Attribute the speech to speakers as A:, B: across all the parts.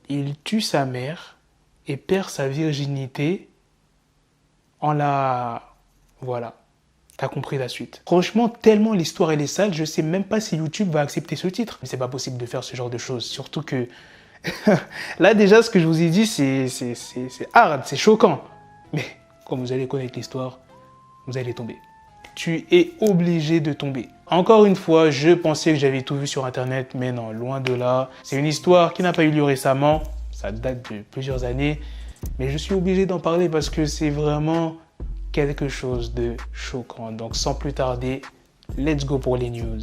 A: il tue sa mère et perd sa virginité en la... Voilà, t'as compris la suite. Franchement, tellement l'histoire elle est sale, je sais même pas si YouTube va accepter ce titre. Mais c'est pas possible de faire ce genre de choses, surtout que... Là déjà, ce que je vous ai dit, c'est hard, c'est choquant. Mais quand vous allez connaître l'histoire, vous allez tomber. Tu es obligé de tomber. Encore une fois, je pensais que j'avais tout vu sur Internet, mais non, loin de là. C'est une histoire qui n'a pas eu lieu récemment, ça date de plusieurs années, mais je suis obligé d'en parler parce que c'est vraiment quelque chose de choquant. Donc sans plus tarder, let's go pour les news.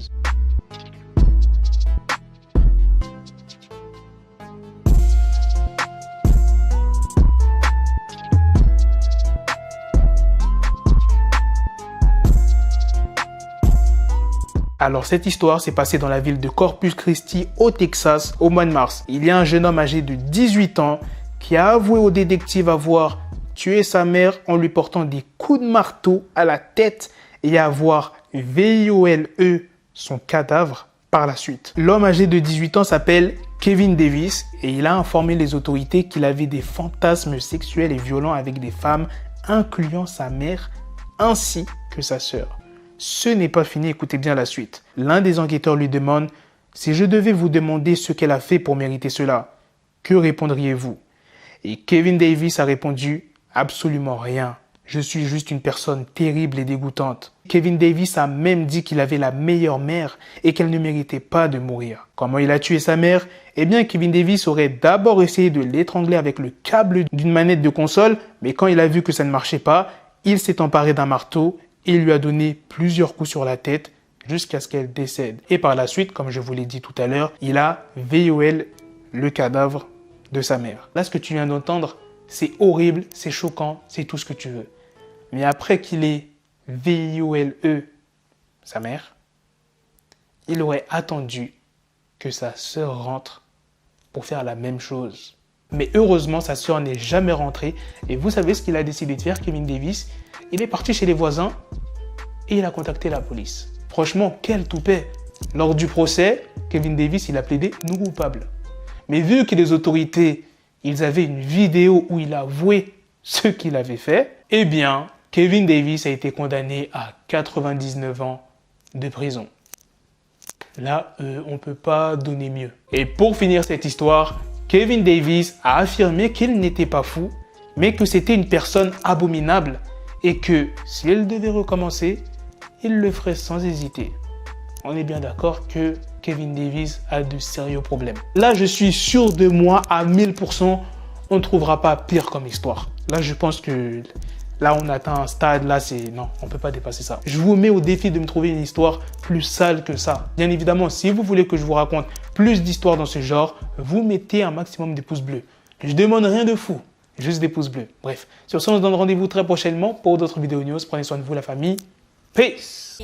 A: Alors cette histoire s'est passée dans la ville de Corpus Christi au Texas au mois de mars. Il y a un jeune homme âgé de 18 ans qui a avoué au détective avoir tué sa mère en lui portant des coups de marteau à la tête et avoir violé son cadavre par la suite. L'homme âgé de 18 ans s'appelle Kevin Davis et il a informé les autorités qu'il avait des fantasmes sexuels et violents avec des femmes, incluant sa mère ainsi que sa sœur. Ce n'est pas fini, écoutez bien la suite. L'un des enquêteurs lui demande « Si je devais vous demander ce qu'elle a fait pour mériter cela, que répondriez-vous » Et Kevin Davis a répondu « Absolument rien. Je suis juste une personne terrible et dégoûtante. » Kevin Davis a même dit qu'il avait la meilleure mère et qu'elle ne méritait pas de mourir. Comment il a tué sa mère? Eh bien, Kevin Davis aurait d'abord essayé de l'étrangler avec le câble d'une manette de console, mais quand il a vu que ça ne marchait pas, il s'est emparé d'un marteau et il lui a donné plusieurs coups sur la tête jusqu'à ce qu'elle décède. Et par la suite, comme je vous l'ai dit tout à l'heure, il a violé le cadavre de sa mère. Là, ce que tu viens d'entendre, c'est horrible, c'est choquant, c'est tout ce que tu veux. Mais après qu'il ait violé sa mère, il aurait attendu que sa sœur rentre pour faire la même chose. Mais heureusement, sa sœur n'est jamais rentrée. Et vous savez ce qu'il a décidé de faire, Kevin Davis? Il est parti chez les voisins et il a contacté la police. Franchement, quel toupet! Lors du procès, Kevin Davis, il a plaidé non coupable. Mais vu que les autorités, ils avaient une vidéo où il avouait ce qu'il avait fait, eh bien, Kevin Davis a été condamné à 99 ans de prison. Là, on ne peut pas donner mieux. Et pour finir cette histoire, Kevin Davis a affirmé qu'il n'était pas fou, mais que c'était une personne abominable et que s'il devait recommencer, il le ferait sans hésiter. On est bien d'accord que Kevin Davis a de sérieux problèmes. Là, je suis sûr de moi à 1000%, on ne trouvera pas pire comme histoire. Là, je pense que là, on atteint un stade, là, c'est... Non, on ne peut pas dépasser ça. Je vous mets au défi de me trouver une histoire plus sale que ça. Bien évidemment, si vous voulez que je vous raconte plus d'histoires dans ce genre, vous mettez un maximum de pouces bleus. Je demande rien de fou, juste des pouces bleus. Bref, sur ce, on se donne rendez-vous très prochainement pour d'autres vidéos news. Prenez soin de vous, la famille. Peace!